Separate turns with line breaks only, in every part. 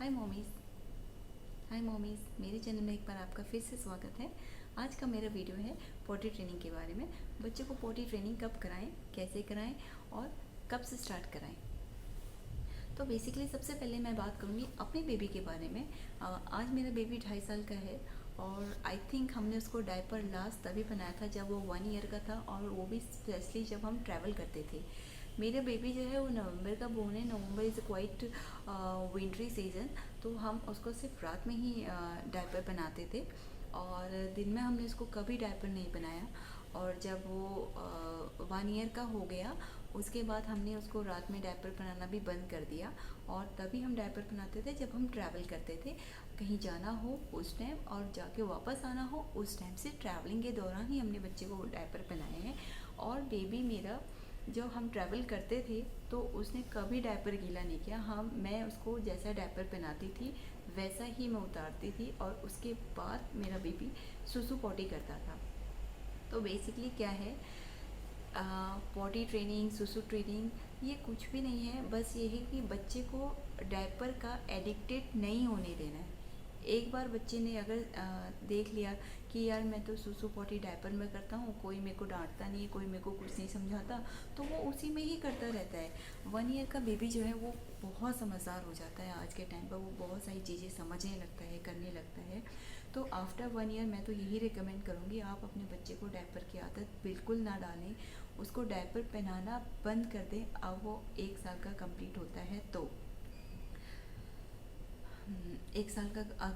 हाय mommies. हाय mommies, मेरे channel में एक बार आपका फिर से स्वागत है। आज का मेरा वीडियो है पॉटी ट्रेनिंग के बारे में। बच्चों को पॉटी ट्रेनिंग कब कराएं, कैसे कराएं और कब से स्टार्ट कराएं। तो बेसिकली सबसे पहले मैं बात करूँगी अपने बेबी के बारे में। आज मेरा बेबी 2.5 साल का है और आई थिंक हमने उसको डायपर लास्ट तभी बनाया था जब वो 1 ईयर का था, और वो भी स्पेशली जब हम ट्रैवल करते थे। मेरा बेबी जो है वो नवंबर का बोर्न है। नवंबर इज़ क्वाइट विंटरी सीज़न, तो हम उसको सिर्फ रात में ही डायपर बनाते थे और दिन में हमने उसको कभी डायपर नहीं बनाया। और जब वो 1 ईयर का हो गया उसके बाद हमने उसको रात में डायपर पहनाना भी बंद कर दिया, और तभी हम डायपर पहनाते थे जब हम ट्रैवल करते थे, कहीं जाना हो उस टाइम और जाके वापस आना हो उस टाइम। से ट्रैवलिंग के दौरान ही हमने बच्चे को डायपर पहनाए हैं। और बेबी मेरा जब हम ट्रैवल करते थे तो उसने कभी डायपर गीला नहीं किया। मैं उसको जैसा डायपर पहनाती थी वैसा ही मैं उतारती थी, और उसके बाद मेरा बेबी सुसु पॉटी करता था। तो बेसिकली क्या है, पॉटी ट्रेनिंग, सुसु ट्रेनिंग, ये कुछ भी नहीं है। बस ये है कि बच्चे को डायपर का एडिक्टेड नहीं होने देना है। एक बार बच्चे ने अगर देख लिया कि यार मैं तो सुसु पॉटी डायपर में करता हूँ, कोई मेरे को डांटता नहीं है, कोई मेरे को कुछ नहीं समझाता, तो वो उसी में ही करता रहता है। 1 ईयर का बेबी जो है वो बहुत समझदार हो जाता है आज के टाइम पर। वो बहुत सारी चीज़ें समझने लगता है, करने लगता है। तो आफ्टर 1 ईयर मैं तो यही रिकमेंड करूँगी, आप अपने बच्चे को डायपर की आदत बिल्कुल ना डालें। उसको डायपर पहनाना बंद कर दें अब वो 1 साल का कंप्लीट होता है तो। 1 साल का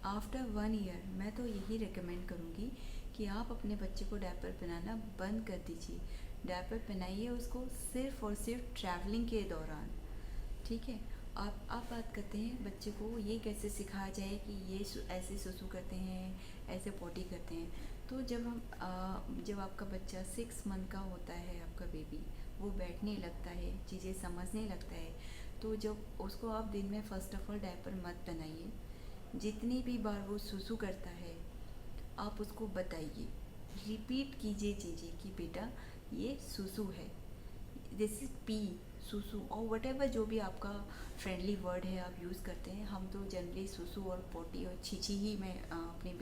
आफ्टर 1 ईयर मैं तो यही रिकमेंड करूँगी कि आप अपने बच्चे को डायपर पहनाना बंद कर दीजिए। डायपर पहनाइए उसको सिर्फ़ और सिर्फ ट्रैवलिंग के दौरान, ठीक है। आप बात करते हैं बच्चे को ये कैसे सिखाया जाए कि ये ऐसे सुसु करते हैं, ऐसे पॉटी करते हैं। तो जब आपका बच्चा 6 मंथ का होता है, आपका बेबी वो बैठने लगता है, चीज़ें समझने लगता है, तो जब उसको आप दिन में फ़र्स्ट ऑफ ऑल डायपर मत पहनाइए। जितनी भी बार वो सुसु करता है आप उसको बताइए, रिपीट कीजिए चीज़ें कि बेटा ये सुसु है, दिस इज़ पी, सुसु, और वट एवर जो भी आपका फ्रेंडली वर्ड है आप यूज़ करते हैं। हम तो जनरली सुसु और पोटी और छीछी ही मैं अपने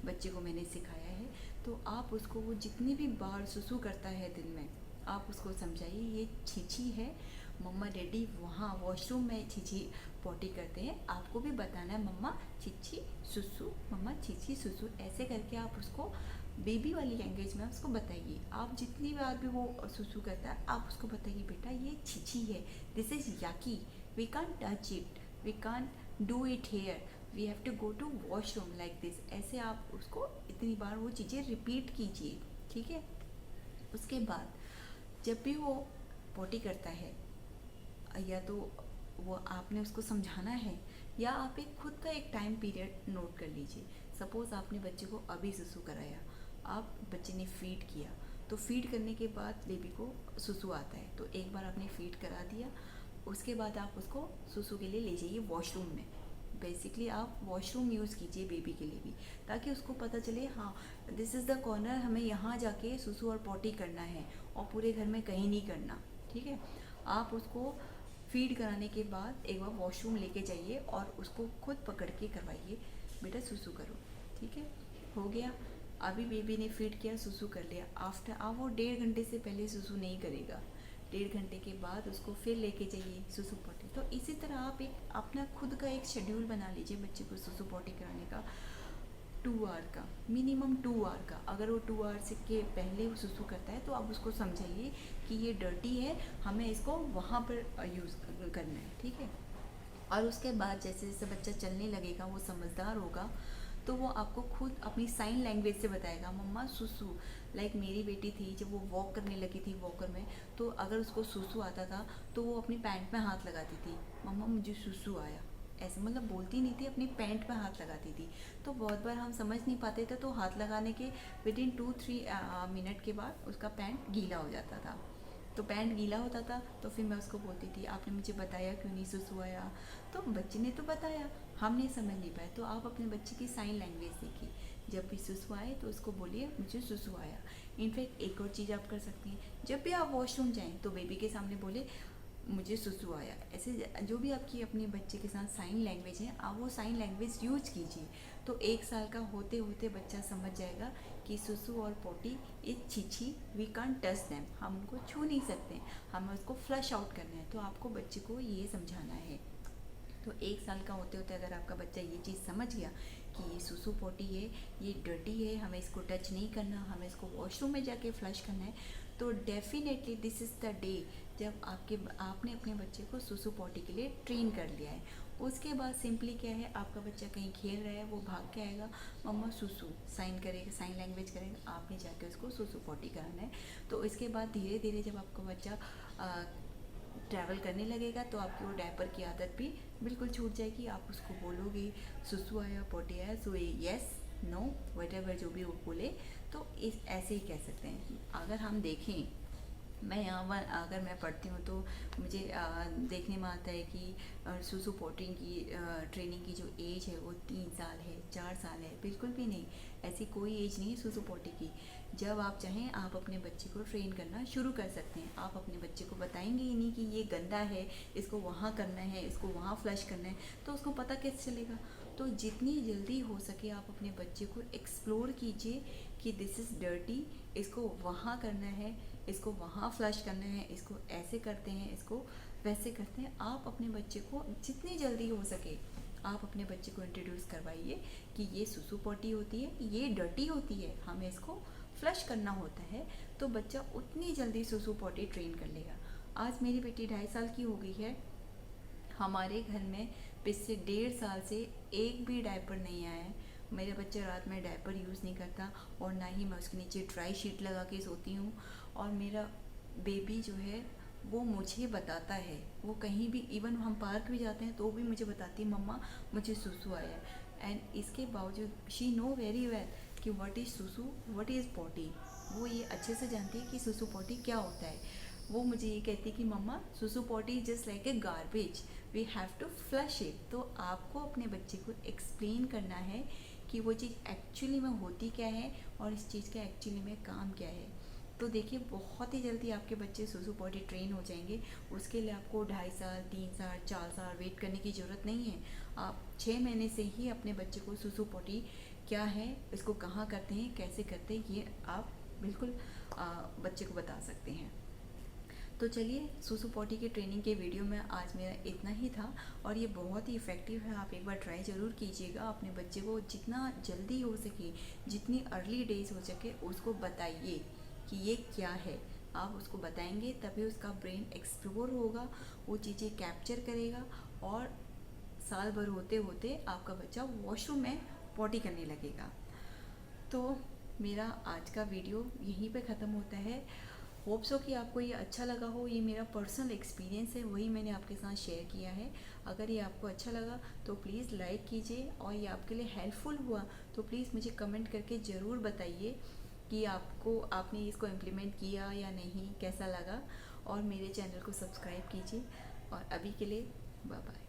बच्चे को मैंने सिखाया है। तो आप उसको वो जितनी भी बार सुसु करता है दिन में, आप उसको समझाइए ये छीछी है, मम्मा डैडी वहाँ वॉशरूम में छीछी पोटी करते हैं, आपको भी बताना है मम्मा छीछी सुसु, मम्मा छीछी सुसु, ऐसे करके आप उसको बेबी वाली लैंग्वेज में उसको बताइए। आप जितनी बार भी वो सुसु करता है आप उसको बताइए बेटा ये छीछी है, this is yucky, we can't touch it, we can't do it here, we have to go to washroom like this. ऐसे आप उसको इतनी बार वो चीज़ें रिपीट कीजिए, ठीक है। उसके बाद जब भी वो पोटी करता है, या तो वो आपने उसको समझाना है, या आप एक खुद का एक टाइम पीरियड नोट कर लीजिए। सपोज़ आपने बच्चे को अभी सुसु कराया, आप बच्चे ने फीड किया, तो फीड करने के बाद बेबी को सुसु आता है, तो एक बार आपने फीड करा दिया, उसके बाद आप उसको सुसु के लिए ले जाइए वॉशरूम में। बेसिकली आप वॉशरूम यूज़ कीजिए बेबी के लिए भी, ताकि उसको पता चले हाँ दिस इज़ द कॉर्नर, हमें यहाँ जाके सुसु और पॉटी करना है और पूरे घर में कहीं नहीं करना, ठीक है। आप उसको फीड कराने के बाद एक बार वॉशरूम लेके जाइए और उसको खुद पकड़ के करवाइए, बेटा सुसु करो, ठीक है। हो गया, अभी बेबी ने फीड किया, सुसु कर लिया, आफ्टर अब वो 1.5 घंटे से पहले सुसु नहीं करेगा। 1.5 घंटे के बाद उसको फिर लेके जाइए सुसु पॉटी। तो इसी तरह आप एक अपना खुद का एक शेड्यूल बना लीजिए बच्चे को सुसु पॉटी कराने का, 2 आवर का, मिनिमम 2 आवर का। अगर वो 2 आवर से के पहले वो सुसु करता है तो आप उसको समझाइए कि ये डर्टी है, हमें इसको वहाँ पर यूज़ करना है, ठीक है। और उसके बाद जैसे जैसे बच्चा चलने लगेगा, वो समझदार होगा, तो वो आपको खुद अपनी साइन लैंग्वेज से बताएगा मम्मा सुसु। लाइक मेरी बेटी थी, जब वो वॉक करने लगी थी वॉकर में, तो अगर उसको सुसु आता था तो वो अपनी पैंट में हाथ लगाती थी, मम्मा मुझे सुसु आया, ऐसे मतलब बोलती नहीं थी, अपनी पैंट में हाथ लगाती थी। तो बहुत बार हम समझ नहीं पाते थे, तो हाथ लगाने के विदिन 2-3 मिनट के बाद उसका पैंट गीला हो जाता था। तो पैंट गीला होता था तो फिर मैं उसको बोलती थी आपने मुझे बताया क्यों नहीं सुसु आया। तो बच्चे ने तो बताया, हम नहीं समझ नहीं पाए। तो आप अपने बच्चे की साइन लैंग्वेज सीखिए, जब भी सुसु आए तो उसको बोलिए मुझे सुसु आया। इनफैक्ट एक और चीज़ आप कर सकती हैं, जब भी आप वॉशरूम जाएँ तो बेबी के सामने बोले मुझे सुसु आया। ऐसे जो भी आपकी अपने बच्चे के साथ साइन लैंग्वेज है, आप वो साइन लैंग्वेज यूज कीजिए। तो 1 साल का होते होते बच्चा समझ जाएगा कि सुसु और पोटी इज छीछी, वी कांट टच देम, हम उनको छू नहीं सकते, हमें उसको फ्लश आउट करना है। तो आपको बच्चे को ये समझाना है। तो 1 साल का होते होते अगर आपका बच्चा ये चीज़ समझ गया कि ये सुसु पोटी है, ये डर्टी है, हमें इसको टच नहीं करना, हमें इसको वॉशरूम में जाके फ्लश करना है, तो definitely this is the day जब आपने अपने बच्चे को सुसु पोटी के लिए ट्रेन कर लिया है। उसके बाद सिंपली क्या है, आपका बच्चा कहीं खेल रहा है, वो भाग के आएगा, मम्मा सुसु साइन करेगा, साइन लैंग्वेज करेगा, आपने जाके उसको सुसु पोटी कराना है। तो इसके बाद धीरे धीरे जब आपका बच्चा ट्रैवल करने लगेगा तो आपकी वो डायपर की आदत भी बिल्कुल छूट जाएगी। आप उसको बोलोगे सुसु आया, पोटी आया, सो यस, नो, व्हाटएवर जो भी वो बोले, तो इस ऐसे ही कह सकते हैं। अगर हम देखें, मैं यहाँ अगर मैं पढ़ती हूँ तो मुझे देखने में आता है कि सुसु पोटिंग की ट्रेनिंग की जो एज है वो 3 साल है, 4 साल है। बिल्कुल भी नहीं, ऐसी कोई एज नहीं है सुसु पोटी की। जब आप चाहें आप अपने बच्चे को ट्रेन करना शुरू कर सकते हैं। आप अपने बच्चे को बताएंगे ही नहीं कि ये गंदा है, इसको वहाँ करना है, इसको वहाँ फ्लश करना है, तो उसको पता कैसे चलेगा। तो जितनी जल्दी हो सके आप अपने बच्चे को एक्सप्लोर कीजिए कि दिस इज़ डर्टी, इसको वहाँ करना है, इसको वहाँ फ्लश करना है, इसको ऐसे करते हैं, इसको वैसे करते हैं। आप अपने बच्चे को जितनी जल्दी हो सके आप अपने बच्चे को इंट्रोड्यूस करवाइए कि ये सुसु पोटी होती है, ये डर्टी होती है, हमें इसको फ्लश करना होता है। तो बच्चा उतनी जल्दी सुसु पोटी ट्रेन कर लेगा। आज मेरी बेटी 2.5 साल की हो गई है। हमारे घर में पिछले 1.5 साल से एक भी डायपर नहीं आया है। मेरे बच्चे रात में डायपर यूज़ नहीं करता और ना ही मैं उसके नीचे ड्राई शीट लगा के सोती हूँ। और मेरा बेबी जो है वो मुझे बताता है, वो कहीं भी, इवन हम पार्क भी जाते हैं तो भी मुझे बताती है, मम्मा मुझे सुसु आया है। एंड इसके बावजूद शी नो वेरी वेल कि व्हाट इज़ सुसु, व्हाट इज़ पोटी। वो ये अच्छे से जानती है कि सुसु पोटी क्या होता है। वो मुझे ये कहती है कि मम्मा सुसु potty just like a garbage, we have to flush it. तो आपको अपने बच्चे को एक्सप्लेन करना है कि वो चीज़ एक्चुअली में होती क्या है और इस चीज़ का एक्चुअली में काम क्या है। तो देखिए बहुत ही जल्दी आपके बच्चे सुसु पोटी ट्रेन हो जाएंगे। उसके लिए आपको 2.5 साल, 3 साल, 4 साल वेट करने की ज़रूरत नहीं है। आप 6 महीने से ही अपने बच्चे को सुसु पोटी क्या है, इसको कहाँ करते हैं, कैसे करते हैं, ये आप बिल्कुल बच्चे को बता सकते हैं। तो चलिए, सुसु पोटी की ट्रेनिंग के वीडियो में आज मेरा इतना ही था और ये बहुत ही इफ़ेक्टिव है। आप एक बार ट्राई ज़रूर कीजिएगा। अपने बच्चे को जितना जल्दी हो सके, जितनी अर्ली डेज हो सके, उसको बताइए कि ये क्या है। आप उसको बताएंगे तभी उसका ब्रेन एक्सप्लोर होगा, वो चीज़ें कैप्चर करेगा और साल भर होते होते आपका बच्चा वॉशरूम में पॉटी करने लगेगा। तो मेरा आज का वीडियो यहीं पे ख़त्म होता है। होप सो कि आपको ये अच्छा लगा हो। ये मेरा पर्सनल एक्सपीरियंस है, वही मैंने आपके साथ शेयर किया है। अगर ये आपको अच्छा लगा तो प्लीज़ लाइक कीजिए और ये आपके लिए हेल्पफुल हुआ तो प्लीज़ मुझे कमेंट करके ज़रूर बताइए कि आपने इसको इम्प्लीमेंट किया या नहीं, कैसा लगा। और मेरे चैनल को सब्सक्राइब कीजिए। और अभी के लिए बाय बाय।